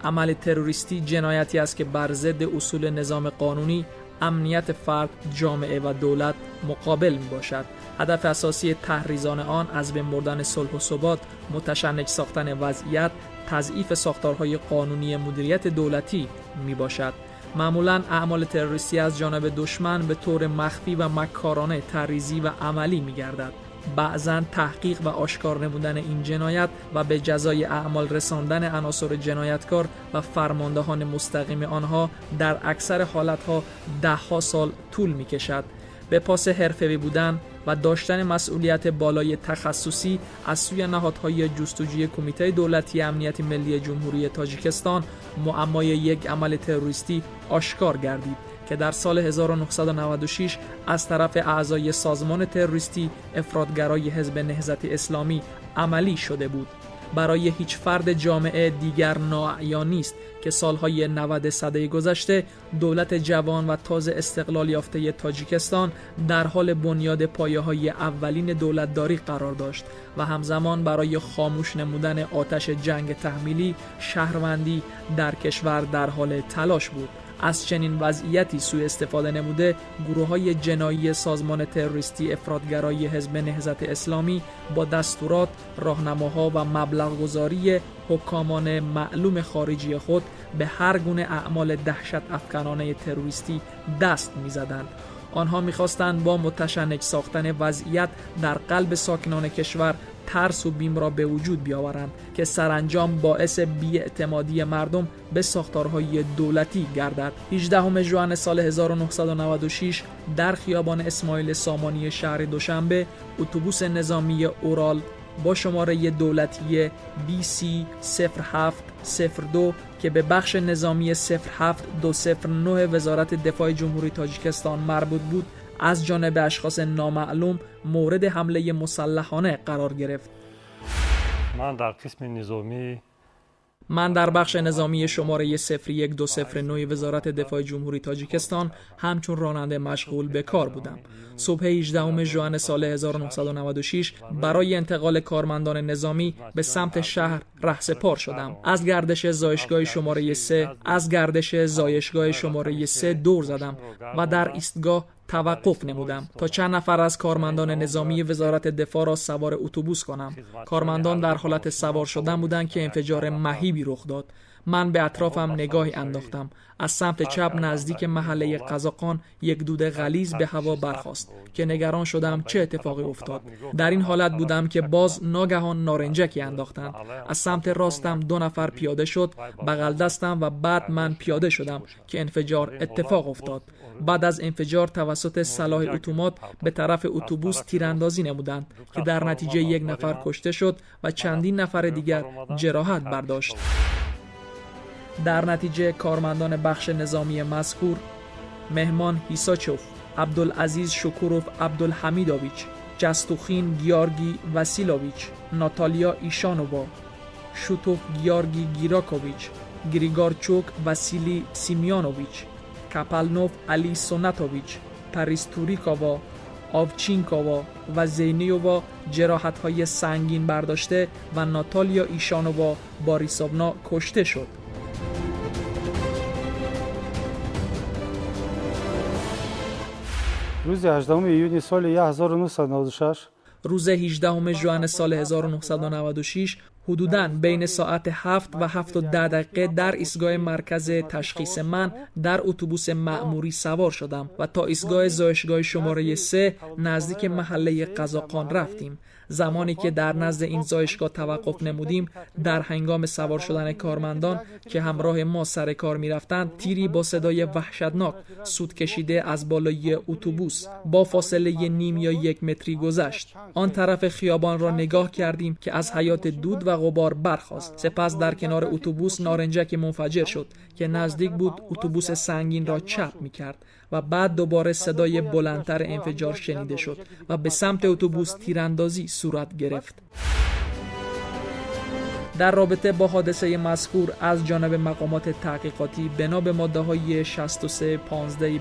عمل تروریستی جنایتی است که بر ضد اصول نظام قانونی، امنیت فرد، جامعه و دولت مقابل می باشد. هدف اساسی تحریضان آن از بین بردن صلح و ثبات، متشنج ساختن وضعیت، تضعیف ساختارهای قانونی مدیریت دولتی می باشد. معمولاً اعمال تروریستی از جانب دشمن به طور مخفی و مکارانه تحریزی و عملی می گردد. بعضاً تحقیق و آشکار نمودن این جنایت و به جزای اعمال رساندن عناصر جنایتکار و فرماندهان مستقیم آنها در اکثر حالتها ده‌ها سال طول می کشد. به پاس حرفه‌ای بودن و داشتن مسئولیت بالای تخصصی از سوی نهادهای جستجوی کمیته دولتی امنیت ملی جمهوری تاجیکستان، معمای یک عمل تروریستی آشکار گردید که در سال 1996 از طرف اعضای سازمان تروریستی افراطگرای حزب نهضت اسلامی عملی شده بود. برای هیچ فرد جامعه دیگر ناعیان نیست که سالهای 90 سده گذشته دولت جوان و تازه استقلال یافته تاجیکستان در حال بنیاد پایه‌های اولین دولتداری قرار داشت و همزمان برای خاموش نمودن آتش جنگ تحمیلی شهروندی در کشور در حال تلاش بود. از چنین وضعیتی سوء استفاده نموده گروه‌های جنایی سازمان تروریستی افراطگرای حزب نهضت اسلامی با دستورات، راهنماها و مبلغ‌گذاری حکامان معلوم خارجی خود به هر گونه اعمال دهشت افکنانه تروریستی دست می‌زدند. آنها می‌خواستند با متشنج ساختن وضعیت در قلب ساکنان کشور ترس و بیم را به وجود بیاورند که سرانجام باعث بی‌اعتمادی مردم به ساختارهای دولتی گردد. 18 ژوئن سال 1996 در خیابان اسماعیل سامانی شهر دوشنبه اتوبوس نظامی اورال با شماره دولتی BC0702 که به بخش نظامی 07209 وزارت دفاع جمهوری تاجیکستان مربوط بود از جانب اشخاص نامعلوم مورد حمله مسلحانه قرار گرفت. من در بخش نظامی شماره 01209 وزارت دفاع جمهوری تاجیکستان همچون راننده مشغول به کار بودم. صبح 18 ژوئن سال 1996 برای انتقال کارمندان نظامی به سمت شهر رهسپار شدم. از گردش زایشگاه شماره 3 دور زدم و در ایستگاه توقف نمودم تا چند نفر از کارمندان نظامی وزارت دفاع را سوار اتوبوس کنم. کارمندان در حالت سوار شدن بودند که انفجار مهیبی رخ داد. من به اطرافم نگاهی انداختم. از سمت چپ نزدیک محله قزاقان یک دود غلیظ به هوا برخاست که نگران شدم چه اتفاقی افتاد. در این حالت بودم که باز ناگهان نارنجکی انداختند. از سمت راستم 2 نفر پیاده شد، بغل دستم و بعد من پیاده شدم که انفجار اتفاق افتاد. بعد از انفجار توسط سلاح اتومات به طرف اتوبوس تیراندازی نمودند که در نتیجه 1 نفر کشته شد و چندین نفر دیگر جراحت برداشت. در نتیجه کارمندان بخش نظامی مذکور مهمان هیساچوف، عبدالعزیز شکوروف عبدالحمیدویچ، جستوخین گیارگی واسیلویچ، ناتالیا ایشانووا، شوتوف گیارگی گیراکوویچ، گریگارچوک واسیلی سیمیانوویچ، کپلنوف علی سوناتوویچ، پریستوریکاوا، آوچینکاوا و زینیووا جراحت‌های سنگین برداشته و ناتالیا ایشانووا باریسونا کشته شد. روز 18 ایونی سال 1996 روز 18 ژوئن سال 1996 حدوداً بین ساعت 7 و 7:10 در ایستگاه مرکز تشخیص من در اتوبوس مأموری سوار شدم و تا ایستگاه زایشگاه شماره 3 نزدیک محله قزاقان رفتیم. زمانی که در نزد این زایشگاه توقف نمودیم، در هنگام سوار شدن کارمندان که همراه ما سر کار می رفتند، تیری با صدای وحشتناک سود کشیده از بالای اتوبوس با فاصله نیم یا 1 متری گذشت. آن طرف خیابان را نگاه کردیم که از حیات دود و غبار برخاست. سپس در کنار اتوبوس نارنجکی منفجر شد که نزدیک بود اتوبوس سنگین را چپ می کرد و بعد دوباره صدای بلندتر انفجار شنیده شد و به سمت اتوبوس تیراندازی صورت گرفت. در رابطه با حادثه مذکور از جانب مقامات تحقیقاتی بنا به ماده‌های 63-15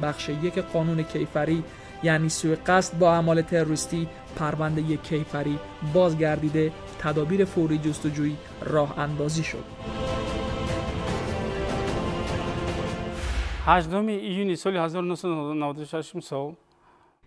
بخش 1 قانون کیفری، یعنی سوء قصد با اعمال تروریستی، پرونده کیفری بازگردیده، تدابیر فوری جستجویی راه اندازی شد. 18 ایونی سال 1996 میسو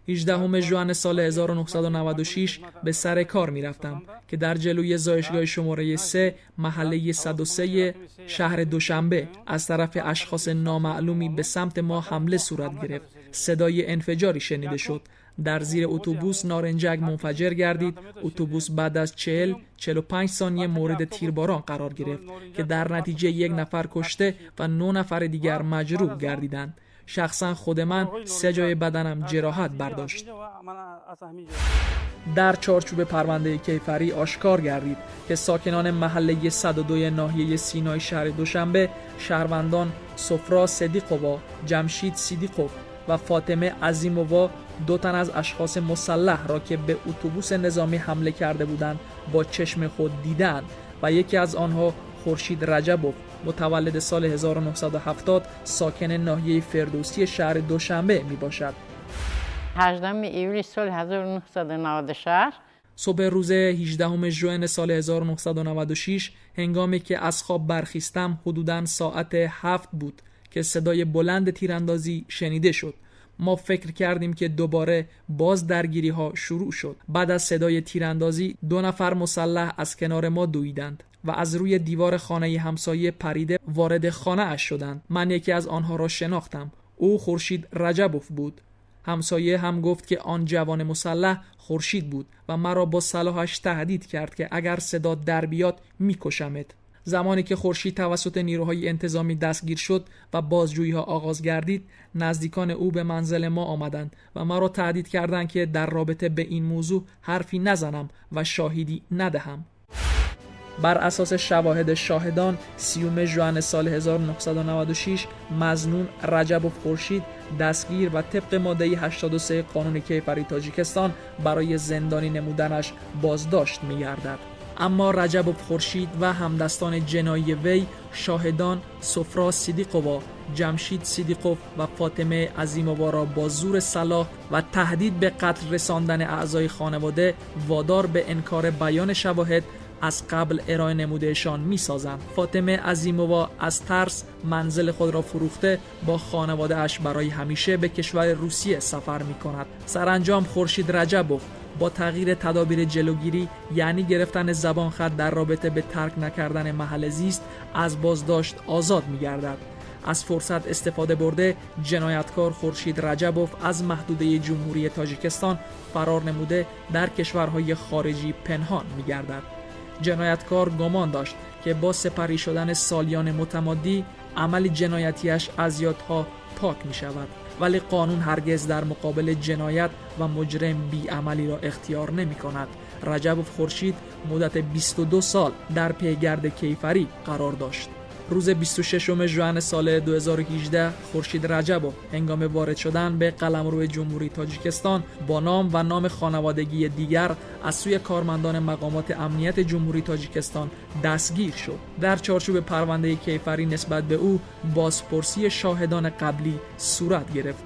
18 ژوئن سال 1996 به سر کار می رفتم که در جلوی زایشگاه شماره 3 محله 103 شهر دوشنبه از طرف اشخاص نامعلومی به سمت ما حمله صورت گرفت. صدای انفجاری شنیده شد. در زیر اتوبوس نارنجک منفجر گردید. اتوبوس بعد از 40-45 ثانیه مورد تیرباران قرار گرفت که در نتیجه 1 نفر کشته و 9 نفر دیگر مجروح گردیدند. شخصا خود من 3 جای بدنم جراحت برداشت. در چارچوب پرونده کیفری آشکار گردید که ساکنان محله 102 ناحیه سینای شهر دوشنبه شهروندان سفرا صدیقووا، جمشید صدیقوف و فاطمه عظیمووا 2 تن از اشخاص مسلح را که به اتوبوس نظامی حمله کرده بودند با چشم خود دیدند و یکی از آنها خورشید رجبوف متولد سال 1970 ساکن ناحیه فردوسی شهر دوشنبه می باشد. 18 ایولی سال 1996 صبح روز 18 ژوئن سال 1996 هنگامی که از خواب برخیستم حدوداً ساعت 7 بود که صدای بلند تیراندازی شنیده شد. ما فکر کردیم که دوباره باز درگیری ها شروع شد. بعد از صدای تیراندازی 2 نفر مسلح از کنار ما دویدند و از روی دیوار خانه همسایه پریده وارد خانه اش شدند. من یکی از آنها را شناختم. او خورشید رجبوف بود. همسایه هم گفت که آن جوان مسلح خورشید بود و مرا با سلاحش تهدید کرد که اگر صدا در بیاد میکشمت. زمانی که خورشید توسط نیروهای انتظامی دستگیر شد و بازجویی‌ها آغاز گردید، نزدیکان او به منزل ما آمدند و مرا تهدید کردند که در رابطه به این موضوع حرفی نزنم و شاهدی ندهم. بر اساس شواهد شاهدان 30 ژوئن سال 1996 مظنون رجبوف خورشید دستگیر و طبق ماده 83 قانون کیفری تاجیکستان برای زندانی نمودنش بازداشت می‌گردد. اما رجبوف خورشید و همدستان جنایی وی شاهدان سفرا صدیقووا، جمشید صدیقوف و فاطمه عظیمووا را با زور سلاح و تهدید به قتل رساندن اعضای خانواده وادار به انکار بیان شواهد از قبل ارائه نمودهشان می سازند. فاطمه عظیمووا از ترس منزل خود را فروخته با خانواده اش برای همیشه به کشور روسیه سفر می کند. سرانجام خورشید رجبوف با تغییر تدابیر جلوگیری یعنی گرفتن زبان خط در رابطه به ترک نکردن محل زیست از بازداشت آزاد می گردد. از فرصت استفاده برده جنایتکار خورشید رجبوف از محدوده جمهوری تاجیکستان فرار نموده در کشورهای خارجی پنهان می گردد. جنایتکار گمان داشت که با سپری شدن سالیان متمادی عمل جنایتیش از یادها پاک می شود، ولی قانون هرگز در مقابل جنایت و مجرم بی‌عملی را اختیار نمی کند. رجبوف خورشید مدت 22 سال در پیگرد کیفری قرار داشت. روز 26 ژوئن سال 2018 خورشید رجبوف هنگام وارد شدن به قلمرو جمهوری تاجیکستان با نام و نام خانوادگی دیگر از سوی کارمندان مقامات امنیت جمهوری تاجیکستان دستگیر شد. در چارچوب پرونده کیفری نسبت به او بازپرسی شاهدان قبلی صورت گرفت.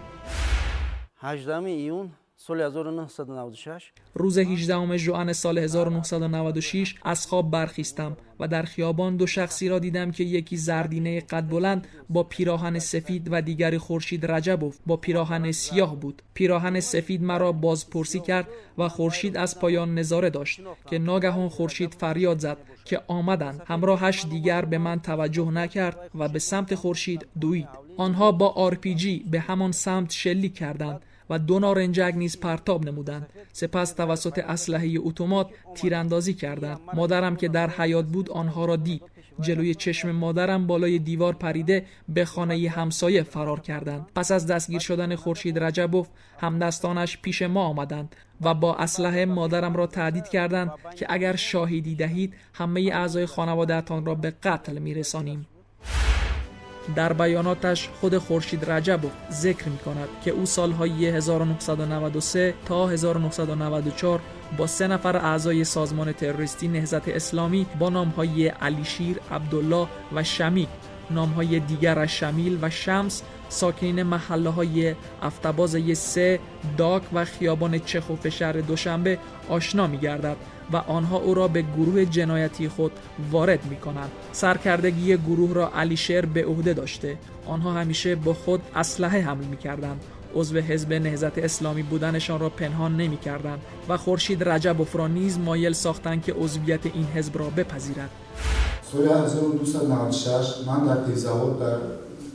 18 ایون سال 1996 روز 18 ژوئن سال 1996 از خواب برخیستم و در خیابان 2 شخصی را دیدم که یکی زردینه قد بلند با پیراهن سفید و دیگری خورشید رجبوف با پیراهن سیاه بود. پیراهن سفید مرا بازپرسی کرد و خورشید از پایان نظاره داشت که ناگهان خورشید فریاد زد که آمدند. همراهش دیگر به من توجه نکرد و به سمت خورشید دوید. آنها با RPG به همان سمت شلیک کردند و 2 نارنجک نیز پرتاب نمودند. سپس توسط اسلحه اتومات تیراندازی کردند. مادرم که در حیاط بود آنها را دید. جلوی چشم مادرم بالای دیوار پریده به خانه همسایه فرار کردند. پس از دستگیر شدن خورشید رجبوف همدستانش پیش ما آمدند و با اسلحه مادرم را تهدید کردند که اگر شاهدی دهید همه اعضای خانواده‌تان را به قتل می‌رسانیم. در بیاناتش خود خورشید رجبوف ذکر می کند که او سالهای 1993 تا 1994 با 3 نفر اعضای سازمان تروریستی نهضت اسلامی با نامهای علیشیر، عبدالله و شمیل، نامهای دیگرش شمیل و شمس، ساکنین محله‌های افتباز 3، داک و خیابان چخوف شهر دوشنبه آشنا می‌گردد و آنها او را به گروه جنایتی خود وارد می‌کنند. سرکردگی گروه را علیشیر به عهده داشته. آنها همیشه با خود اسلحه حمل می‌کردند. عضو حزب نهضت اسلامی بودنشان را پنهان نمی‌کردند و خورشید رجبوف را نیز مایل ساختند که عضویت این حزب را بپذیرد.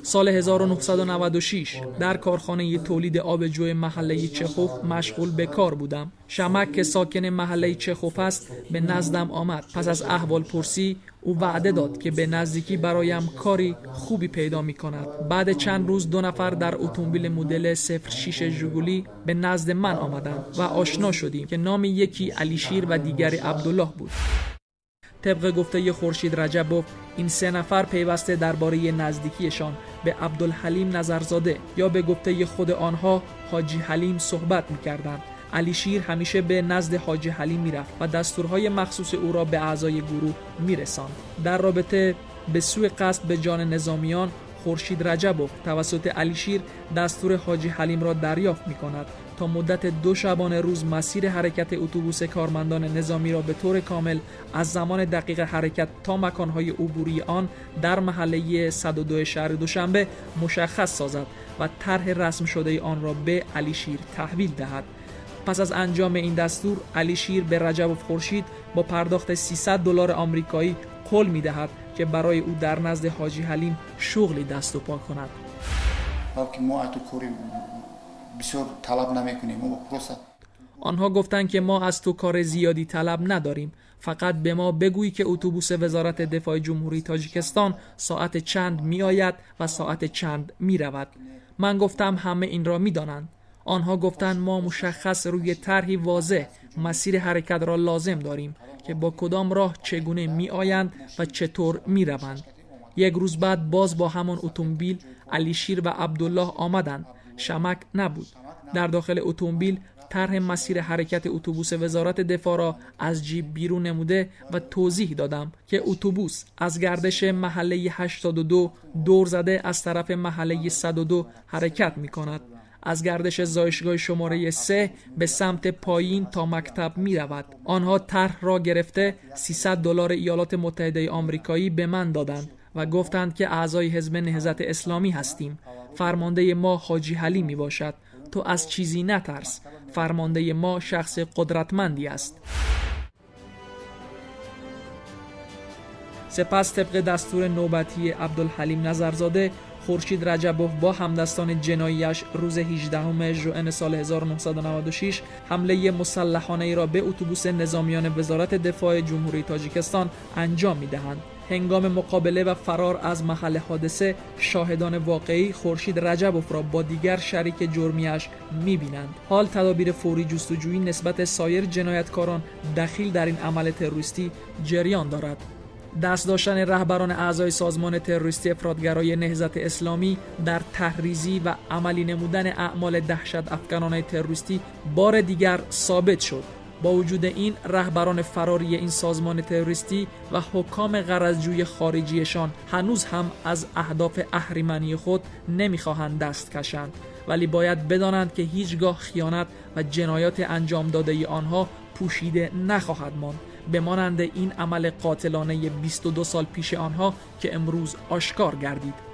سال 1996 در کارخانه تولید آبجو محله چخوف مشغول به کار بودم. شمک که ساکن محله چخوف است به نزدم آمد. پس از احوال پرسی او وعده داد که به نزدیکی برایم کاری خوبی پیدا می کند. بعد چند روز 2 نفر در اتومبیل مدل 06 ژگولی به نزد من آمدند و آشنا شدیم که نام یکی علیشیر و دیگری عبدالله بود. طبق گفته خورشید رجبوف این 3 نفر پیوسته درباره نزدیکیشان به عبدالحلیم نظرزاده یا به گفته خود آنها حاجی حلیم صحبت می‌کردند. علیشیر همیشه به نزد حاجی حلیم میرفت و دستورهای مخصوص او را به اعضای گروه میرساند. در رابطه به سوء قصد به جان نظامیان، خورشید رجبوف توسط علیشیر دستور حاجی حلیم را دریافت می‌کند تا مدت 2 شبانه روز مسیر حرکت اتوبوس کارمندان نظامی را به طور کامل از زمان دقیق حرکت تا مکانهای عبوری آن در محله 102 شهر دوشنبه مشخص سازد و طرح رسم شده آن را به علیشیر تحویل دهد. پس از انجام این دستور علیشیر به رجبوف خورشید با پرداخت $300 آمریکایی قول می‌دهد که برای او در نزد حاجی حلیم شغلی دست و پا کند. آنها گفتند که ما از تو کار زیادی طلب نداریم، فقط به ما بگویی که اتوبوس وزارت دفاع جمهوری تاجیکستان ساعت چند می آید و ساعت چند می رود. من گفتم همه این را می دانند. آنها گفتند ما مشخص روی طرحی واضح مسیر حرکت را لازم داریم که با کدام راه چگونه می آیند و چطور می روند. 1 روز بعد باز با همان اتومبیل علیشیر و عبدالله آمدند. شمک نبود. در داخل اتومبیل طرح مسیر حرکت اتوبوس وزارت دفاع را از جیب بیرون نموده و توضیح دادم که اتوبوس از گردش محله 82 دور زده از طرف محله 102 حرکت می کند. از گردش زایشگاه شماره 3 به سمت پایین تا مکتب می رود. آنها طرح را گرفته $300 ایالات متحده آمریکایی به من دادند و گفتند که اعضای حزب نهضت اسلامی هستیم. فرمانده ما حاجی حلیم می باشد. تو از چیزی نترس. فرمانده ما شخص قدرتمندی است. سپس طبق دستور نوبتی عبدالحلیم نظرزاده، خورشید رجبوف با همدستان جناییش روز 18 ژوئن سال 1996 حمله مسلحانه ای را به اتوبوس نظامیان وزارت دفاع جمهوری تاجیکستان انجام می‌دهند. هنگام مقابله و فرار از محل حادثه، شاهدان واقعی خورشید رجبوف را با دیگر شریک جرمیش می‌بینند. حال تدابیر فوری جستجویی نسبت سایر جنایتکاران دخیل در این عمل تروریستی جریان دارد. دست داشتن رهبران اعضای سازمان تروریستی افراطگرای نهضت اسلامی در تحریزی و عملی نمودن اعمال دهشت افکنانه تروریستی بار دیگر ثابت شد. با وجود این رهبران فراری این سازمان تروریستی و حکام غرضجوی خارجیشان هنوز هم از اهداف اهریمنی خود نمیخواهند دست کشند، ولی باید بدانند که هیچگاه خیانت و جنایات انجام داده آنها پوشیده نخواهد ماند، به مانند این عمل قاتلانه 22 سال پیش آنها که امروز آشکار گردید.